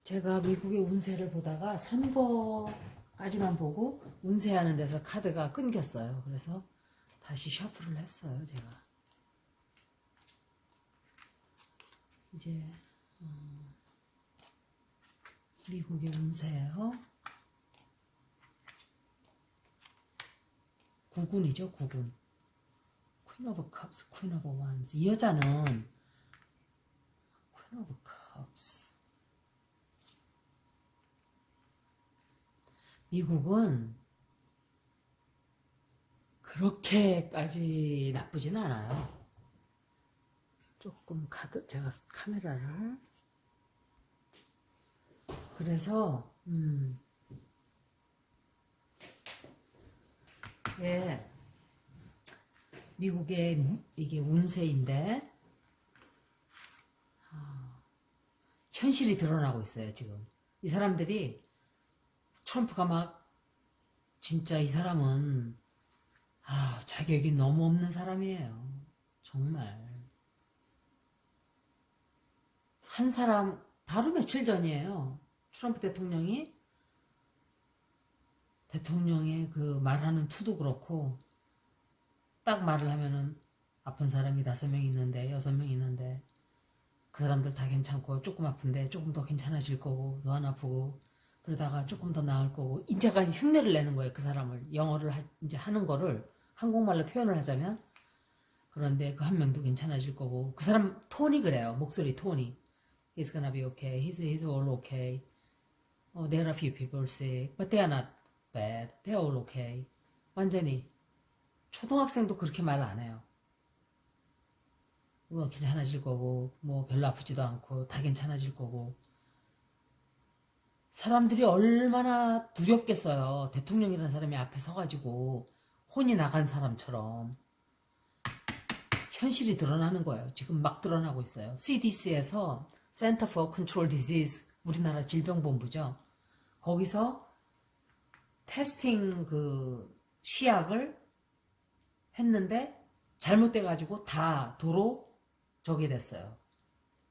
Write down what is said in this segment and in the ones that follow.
제가 미국의 운세를 보다가 선거까지만 보고 운세하는 데서 카드가 끊겼어요. 그래서 다시 셔플을 했어요, 제가. 이제 미국의 운세예요. 9군이죠, 9군. Queen of Cups, Queen of Wands. 이 여자는 Queen of Cups. 미국은 그렇게까지 나쁘진 않아요. 조금 제가 카메라를 그래서 예, 미국의 이게 운세인데 현실이 드러나고 있어요. 지금 이 사람들이 트럼프가 막 진짜 이 사람은 자격이 너무 없는 사람이에요. 정말 한 사람 바로 며칠 전이에요. 트럼프 대통령의 그 말하는 투도 그렇고 딱 말을 하면은 아픈 사람이 5명 있는데 6명 있는데 그 사람들 다 괜찮고 조금 아픈데 조금 더 괜찮아질 거고 더 안 아프고 그러다가 조금 더 나을 거고 이제가 흉내를 내는 거예요. 그 사람을 영어를 이제 하는 거를 한국말로 표현을 하자면 그런데 그 한 명도 괜찮아질 거고 그 사람 톤이 그래요. 목소리 톤이 He's gonna be okay. He's all okay. There are a few people sick, but they are not bad. They're all okay. 완전히 초등학생도 그렇게 말 안 해요. 뭐 괜찮아질 거고 뭐 별로 아프지도 않고 다 괜찮아질 거고 사람들이 얼마나 두렵겠어요. 대통령이라는 사람이 앞에 서가지고 혼이 나간 사람처럼 현실이 드러나는 거예요. 지금 막 드러나고 있어요. CDC에서 Center for Control Disease 우리나라 질병본부죠. 거기서 테스팅 그 시약을 했는데 잘못돼가지고 다 도로 저게 됐어요.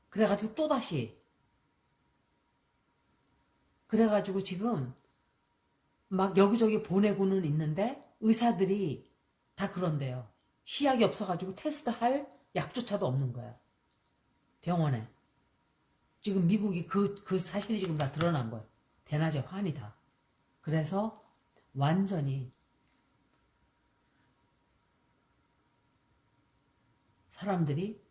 그래가지고 또다시 그래가지고 지금 막 여기저기 보내고는 있는데 의사들이 다 그런데요. 시약이 없어가지고 테스트할 약조차도 없는 거예요. 병원에. 지금 미국이 그 사실이 지금 다 드러난 거예요. 대낮에 환이다. 그래서 완전히 사람들이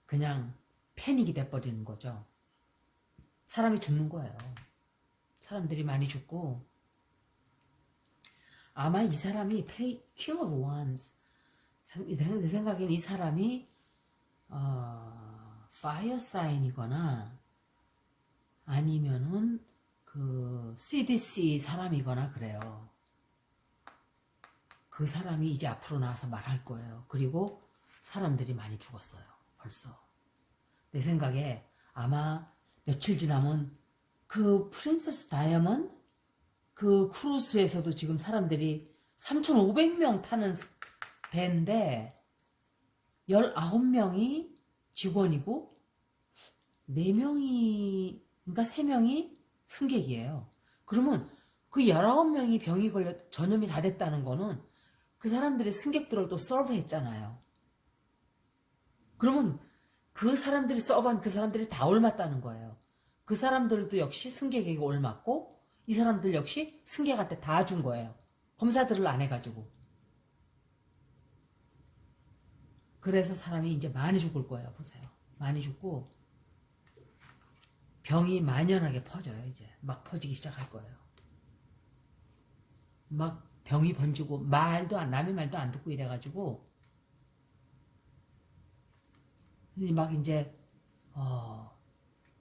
그냥 패닉이 돼버리는 거죠. 사람이 죽는 거예요. 사람들이 많이 죽고 아마 이 사람이 King of Wands 내 생각에는 이 사람이 Fire Sign이거나 아니면은 그 CDC 사람이거나 그래요. 그 사람이 이제 앞으로 나와서 말할 거예요. 그리고 사람들이 많이 죽었어요. 벌써. 내 생각에 아마 며칠 지나면 그 프린세스 다이아몬드 그 크루즈에서도 지금 사람들이 3,500명 타는 배인데 19명이 직원이고 4명이 그러니까 3명이 승객이에요. 그러면 그 19명이 병이 걸려 전염이 다 됐다는 거는 그 사람들의 승객들을 또 서브했잖아요. 그러면 그 사람들이 서브한 그 사람들이 다 옮았다는 거예요. 그 사람들도 역시 승객에게 옮았고 이 사람들 역시 승객한테 다 준 거예요. 검사들을 안 해가지고. 그래서 사람이 이제 많이 죽을 거예요. 보세요. 많이 죽고 병이 만연하게 퍼져요. 이제 막 퍼지기 시작할 거예요. 막 병이 번지고 남의 말도 안 듣고 이래가지고 막 이제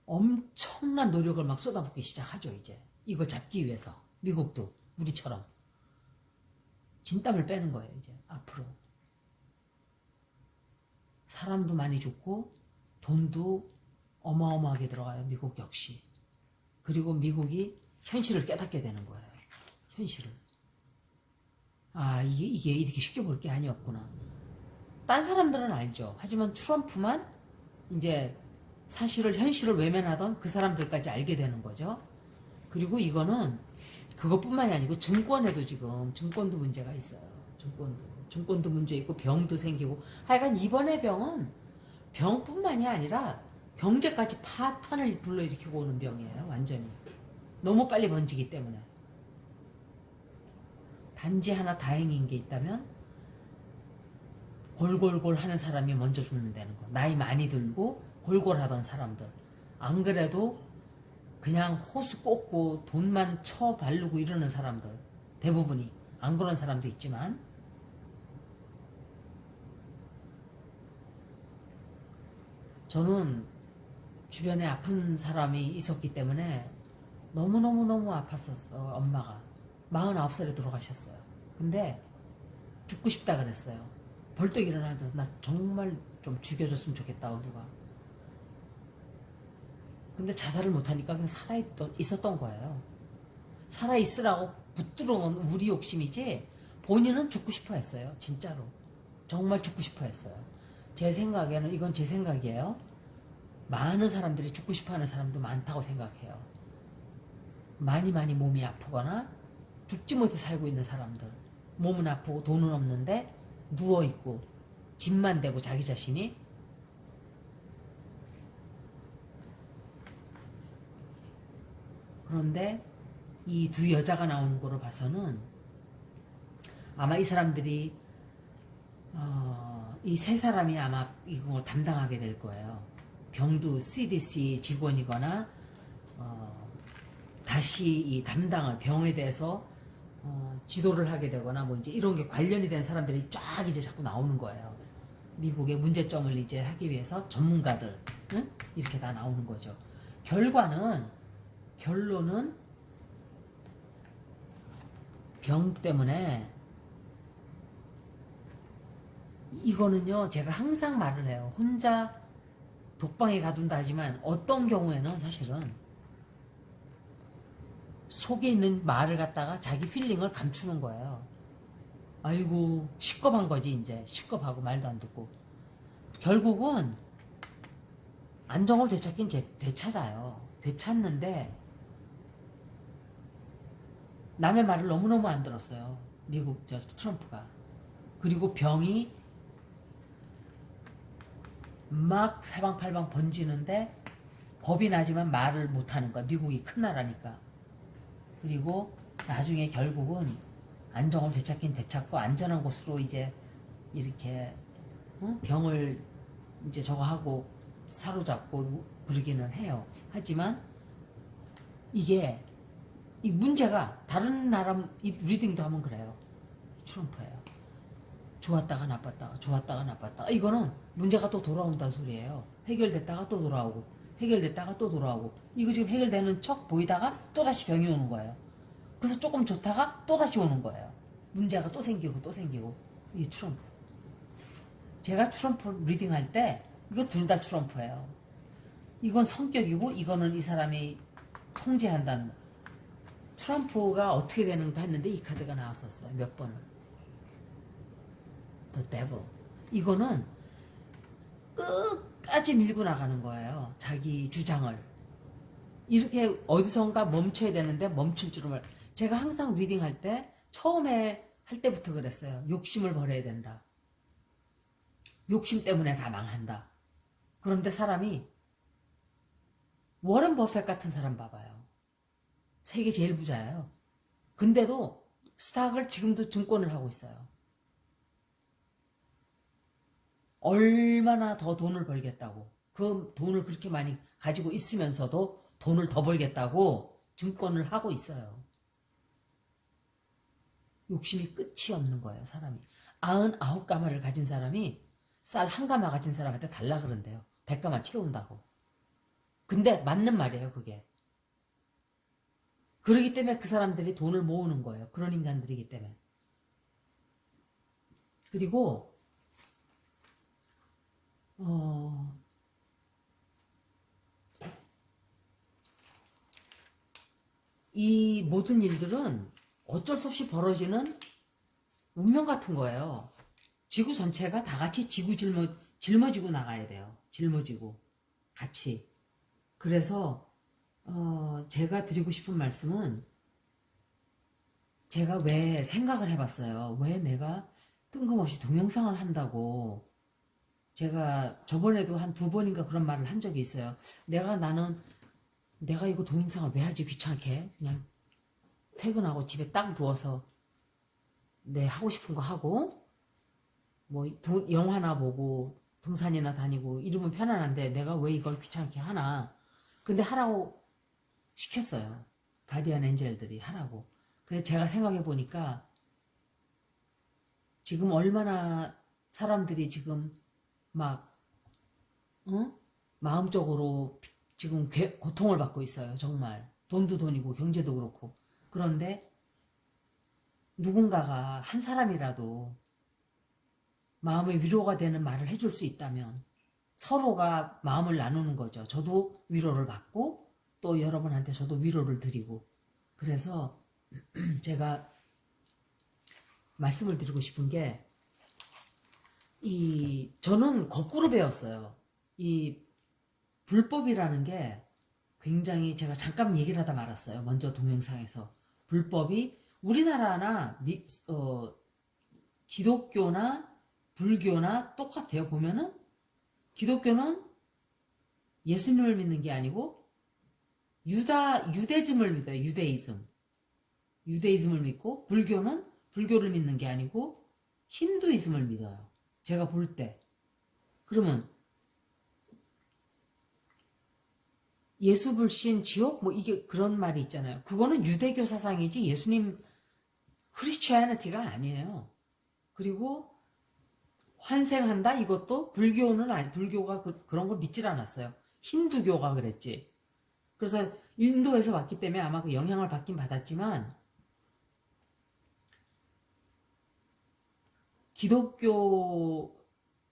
엄청난 노력을 막 쏟아붓기 시작하죠. 이제 이걸 잡기 위해서 미국도 우리처럼 진땀을 빼는 거예요. 이제 앞으로 사람도 많이 죽고 돈도 어마어마하게 들어가요. 미국 역시. 그리고 미국이 현실을 깨닫게 되는 거예요. 현실을. 이게 이렇게 쉽게 볼 게 아니었구나. 딴 사람들은 알죠. 하지만 트럼프만 이제 현실을 외면하던 그 사람들까지 알게 되는 거죠. 그리고 이거는 그것뿐만이 아니고 증권도 문제가 있어요. 증권도 문제 있고 병도 생기고 하여간 이번의 병은 병뿐만이 아니라 경제까지 파탄을 불러일으키고 오는 병이에요. 완전히 너무 빨리 번지기 때문에. 단지 하나 다행인 게 있다면 골골골 하는 사람이 먼저 죽는다는 거. 나이 많이 들고 골골하던 사람들. 안 그래도 그냥 호수 꽂고 돈만 쳐 바르고 이러는 사람들. 대부분이. 안 그런 사람도 있지만. 저는 주변에 아픈 사람이 있었기 때문에 너무너무너무 아팠었어. 엄마가. 49살에 돌아가셨어요. 근데 죽고 싶다 그랬어요. 벌떡 일어나서 나 정말 좀 죽여줬으면 좋겠다 누가. 근데 자살을 못하니까 그냥 있었던 거예요. 살아있으라고 붙들어온 우리 욕심이지 본인은 죽고 싶어 했어요. 진짜로. 정말 죽고 싶어 했어요. 제 생각에는 이건 제 생각이에요. 많은 사람들이 죽고 싶어 하는 사람도 많다고 생각해요. 많이 몸이 아프거나 죽지 못해 살고 있는 사람들. 몸은 아프고 돈은 없는데 누워있고 집만 대고 자기 자신이. 그런데 이 두 여자가 나오는 거로 봐서는 아마 이 사람들이 이 세 사람이 아마 이걸 담당하게 될 거예요. 병도 CDC 직원이거나 다시 이 담당을 병에 대해서 지도를 하게 되거나 뭐 이제 이런 게 관련이 된 사람들이 쫙 이제 자꾸 나오는 거예요. 미국의 문제점을 이제 하기 위해서 전문가들, 응? 이렇게 다 나오는 거죠. 결론은 병 때문에 이거는요 제가 항상 말을 해요. 혼자 독방에 가둔다 하지만 어떤 경우에는 사실은 속에 있는 말을 갖다가 자기 필링을 감추는 거예요. 아이고 시겁한 거지. 이제 시겁하고 말도 안 듣고 결국은 안정을 되찾긴 되찾아요. 되찾는데 남의 말을 너무너무 안 들었어요. 미국 트럼프가. 그리고 병이 막 사방팔방 번지는데 겁이 나지만 말을 못하는 거야. 미국이 큰 나라니까. 그리고 나중에 결국은 안정을 되찾긴 되찾고 안전한 곳으로 이제 이렇게 병을 이제 저거 하고 사로잡고 그러기는 해요. 하지만 이게 이 문제가 다른 나라 리딩도 하면 그래요. 트럼프예요. 좋았다가 나빴다가 이거는 문제가 또 돌아온다는 소리예요. 해결됐다가 또 돌아오고 해결됐다가 또 돌아오고 이거 지금 해결되는 척 보이다가 또다시 병이 오는 거예요. 그래서 조금 좋다가 또다시 오는 거예요. 문제가 또 생기고 이게 트럼프. 제가 트럼프 리딩할 때 이거 둘 다 트럼프예요. 이건 성격이고 이거는 이 사람이 통제한다는 거. 트럼프가 어떻게 되는가 했는데 이 카드가 나왔었어요. 몇 번을. The Devil. 이거는 끝까지 밀고 나가는 거예요. 자기 주장을. 이렇게 어디선가 멈춰야 되는데 멈출 줄을 몰라. 제가 항상 리딩할 때 처음에 할 때부터 그랬어요. 욕심을 버려야 된다. 욕심 때문에 다 망한다. 그런데 사람이 워런 버핏 같은 사람 봐봐요. 세계 제일 부자예요. 근데도 스탁을 지금도 증권을 하고 있어요. 얼마나 더 돈을 벌겠다고. 그 돈을 그렇게 많이 가지고 있으면서도 돈을 더 벌겠다고 증권을 하고 있어요. 욕심이 끝이 없는 거예요. 사람이. 99가마를 가진 사람이 쌀 1가마 가진 사람한테 달라 그런대요. 100가마 채운다고. 근데 맞는 말이에요. 그게. 그러기 때문에 그 사람들이 돈을 모으는 거예요. 그런 인간들이기 때문에. 그리고 이 모든 일들은 어쩔 수 없이 벌어지는 운명 같은 거예요. 지구 전체가 다 같이 짊어지고 나가야 돼요. 짊어지고 같이. 그래서 제가 드리고 싶은 말씀은 제가 왜 생각을 해봤어요. 왜 내가 뜬금없이 동영상을 한다고. 제가 저번에도 한 2번인가 그런 말을 한 적이 있어요. 내가 이거 동영상을 왜 하지 귀찮게. 그냥 퇴근하고 집에 딱 누워서 내 하고 싶은 거 하고 뭐 영화나 보고 등산이나 다니고 이러면 편안한데 내가 왜 이걸 귀찮게 하나. 근데 하라고 시켰어요. 가디언 엔젤들이 하라고. 근데 제가 생각해 보니까 지금 얼마나 사람들이 지금 막 마음적으로 지금 고통을 받고 있어요. 정말 돈도 돈이고 경제도 그렇고. 그런데 누군가가 한 사람이라도 마음의 위로가 되는 말을 해줄 수 있다면 서로가 마음을 나누는 거죠. 저도 위로를 받고 또 여러분한테 저도 위로를 드리고. 그래서 제가 말씀을 드리고 싶은 게 저는 거꾸로 배웠어요. 이 불법이라는 게 굉장히 제가 잠깐 얘기를 하다 말았어요. 먼저 동영상에서 불법이 우리나라나 기독교나 불교나 똑같아요. 보면은 기독교는 예수님을 믿는 게 아니고 유대즘을 믿어요. 유대이즘을 믿고 불교는 불교를 믿는 게 아니고 힌두이즘을 믿어요. 제가 볼 때. 그러면 예수 불신 지옥 뭐 이게 그런 말이 있잖아요. 그거는 유대교 사상이지 예수님 크리스티아니티가 아니에요. 그리고 환생한다 이것도 불교가 그런 걸 믿질 않았어요. 힌두교가 그랬지. 그래서 인도에서 왔기 때문에 아마 그 영향을 받긴 받았지만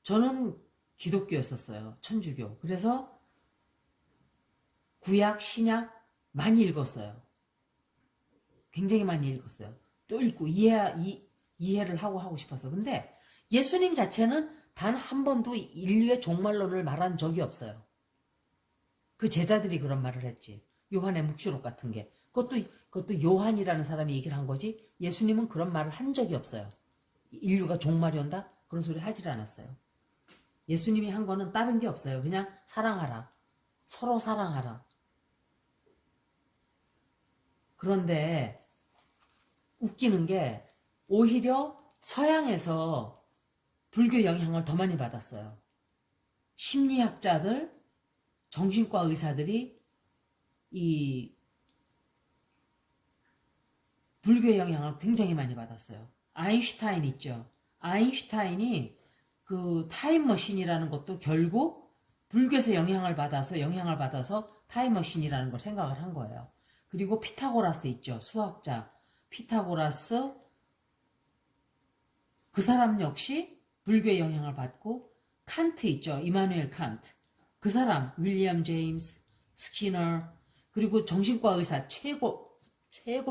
저는 기독교였었어요. 천주교. 그래서 구약, 신약 많이 읽었어요. 굉장히 많이 읽었어요. 또 읽고 이해를 하고 싶어서. 근데 예수님 자체는 단 한 번도 인류의 종말론을 말한 적이 없어요. 그 제자들이 그런 말을 했지. 요한의 묵시록 같은 게. 그것도 요한이라는 사람이 얘기를 한 거지. 예수님은 그런 말을 한 적이 없어요. 인류가 종말이 온다? 그런 소리 하질 않았어요. 예수님이 한 거는 다른 게 없어요. 그냥 사랑하라. 서로 사랑하라. 그런데 웃기는 게 오히려 서양에서 불교 영향을 더 많이 받았어요. 심리학자들, 정신과 의사들이 이 불교 영향을 굉장히 많이 받았어요. 아인슈타인 있죠. 아인슈타인이 그 타임머신이라는 것도 결국 불교에서 영향을 받아서 타임머신이라는 걸 생각을 한 거예요. 그리고 피타고라스 있죠. 수학자. 피타고라스 그 사람 역시 불교의 영향을 받고 칸트 있죠. 이마누엘 칸트. 그 사람 윌리엄 제임스, 스키너 그리고 정신과 의사 최고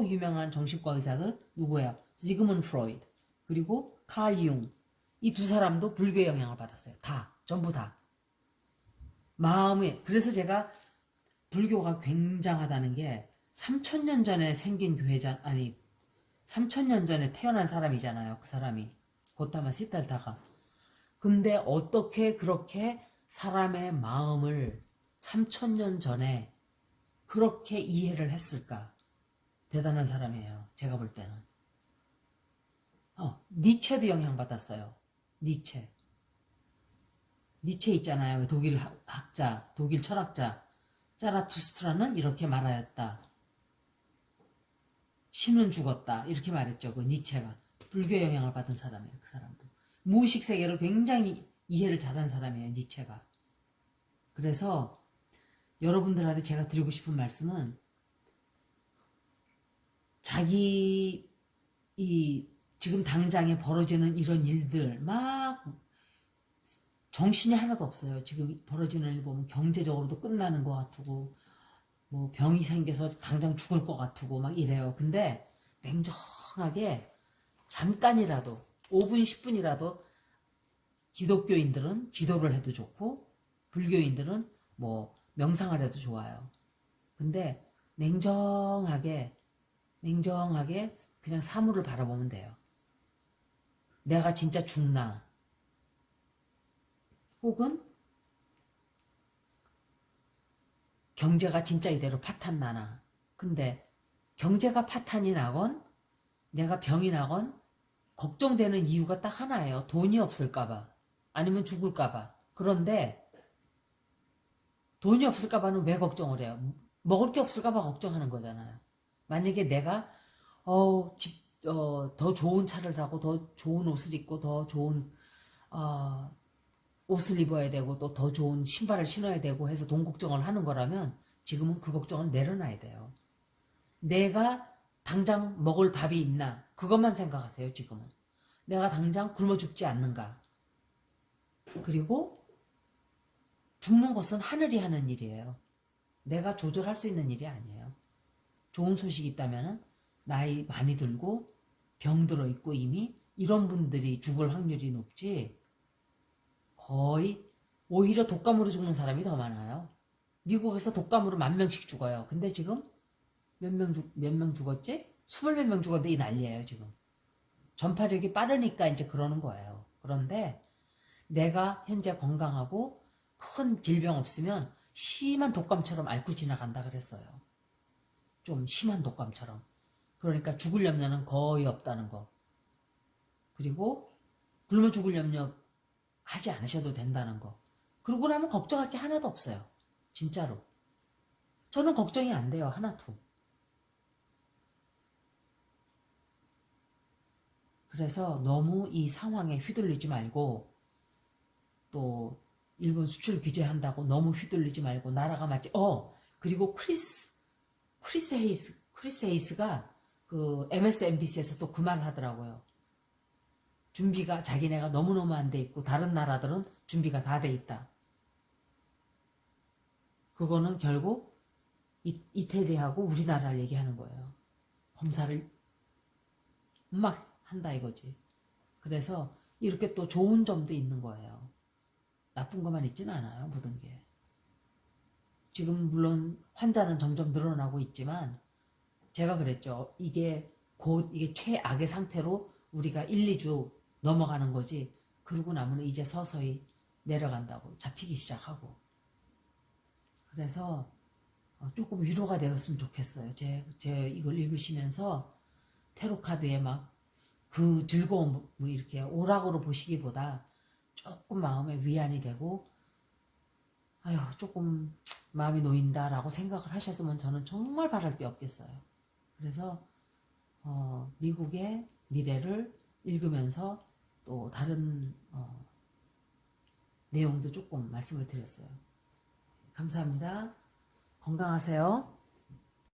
유명한 정신과 의사들 누구예요? 지그문드 프로이드 그리고 칼 융. 이 두 사람도 불교의 영향을 받았어요. 다 전부 다. 그래서 제가 불교가 굉장하다는 게 3000년 전에 생긴 3000년 전에 태어난 사람이잖아요. 그 사람이 고타마 시달타가. 근데 어떻게 그렇게 사람의 마음을 3000년 전에 그렇게 이해를 했을까? 대단한 사람이에요. 제가 볼 때는. 니체도 영향받았어요. 니체 있잖아요. 독일 학자, 독일 철학자. 자라투스트라는 이렇게 말하였다. 신은 죽었다. 이렇게 말했죠. 그 니체가. 불교 영향을 받은 사람이에요. 그 사람도. 무의식 세계를 굉장히 이해를 잘한 사람이에요. 니체가. 그래서 여러분들한테 제가 드리고 싶은 말씀은 지금 당장에 벌어지는 이런 일들 막 정신이 하나도 없어요. 지금 벌어지는 일 보면 경제적으로도 끝나는 것 같고 뭐 병이 생겨서 당장 죽을 것 같고 막 이래요. 근데 냉정하게 잠깐이라도 5분 10분이라도 기독교인들은 기도를 해도 좋고 불교인들은 뭐 명상을 해도 좋아요. 근데 냉정하게 그냥 사물을 바라보면 돼요. 내가 진짜 죽나? 혹은 경제가 진짜 이대로 파탄 나나? 근데 경제가 파탄이 나건 내가 병이 나건 걱정되는 이유가 딱 하나예요. 돈이 없을까봐. 아니면 죽을까봐. 그런데 돈이 없을까봐는 왜 걱정을 해요? 먹을 게 없을까봐 걱정하는 거잖아요. 만약에 내가 더 좋은 차를 사고 더 좋은 옷을 입고 더 좋은 옷을 입어야 되고 또 더 좋은 신발을 신어야 되고 해서 돈 걱정을 하는 거라면 지금은 그 걱정은 내려놔야 돼요. 내가 당장 먹을 밥이 있나? 그것만 생각하세요, 지금은. 내가 당장 굶어 죽지 않는가? 그리고 죽는 것은 하늘이 하는 일이에요. 내가 조절할 수 있는 일이 아니에요. 좋은 소식이 있다면 나이 많이 들고 병 들어 있고 이미 이런 분들이 죽을 확률이 높지 거의 오히려 독감으로 죽는 사람이 더 많아요. 미국에서 독감으로 10,000명씩 죽어요. 근데 지금 몇 명 죽었지? 20몇 명 죽었는데 이 난리예요, 지금. 전파력이 빠르니까 이제 그러는 거예요. 그런데 내가 현재 건강하고 큰 질병 없으면 심한 독감처럼 앓고 지나간다 그랬어요. 좀 심한 독감처럼. 그러니까 죽을 염려는 거의 없다는 거. 그리고 굶어 죽을 염려 하지 않으셔도 된다는 거. 그러고 나면 걱정할 게 하나도 없어요. 진짜로. 저는 걱정이 안 돼요. 하나도. 그래서 너무 이 상황에 휘둘리지 말고 또 일본 수출 규제한다고 너무 휘둘리지 말고 나라가 맞지. 그리고 크리스 헤이스가 그 MSNBC에서 또 그 말을 하더라고요. 준비가 자기네가 너무너무 안 돼 있고 다른 나라들은 준비가 다 돼 있다. 그거는 결국 이태리하고 우리나라를 얘기하는 거예요. 검사를 막 한다 이거지. 그래서 이렇게 또 좋은 점도 있는 거예요. 나쁜 것만 있지는 않아요. 모든 게. 지금 물론 환자는 점점 늘어나고 있지만 제가 그랬죠. 이게 최악의 상태로 우리가 1, 2주 넘어가는 거지. 그러고 나면 이제 서서히 내려간다고. 잡히기 시작하고. 그래서 조금 위로가 되었으면 좋겠어요. 제 이걸 읽으시면서 테로카드에 막 그 즐거움 뭐 이렇게 오락으로 보시기보다 조금 마음에 위안이 되고 아휴 조금 마음이 놓인다라고 생각을 하셨으면 저는 정말 바랄 게 없겠어요. 그래서 미국의 미래를 읽으면서 또 다른 내용도 조금 말씀을 드렸어요. 감사합니다. 건강하세요.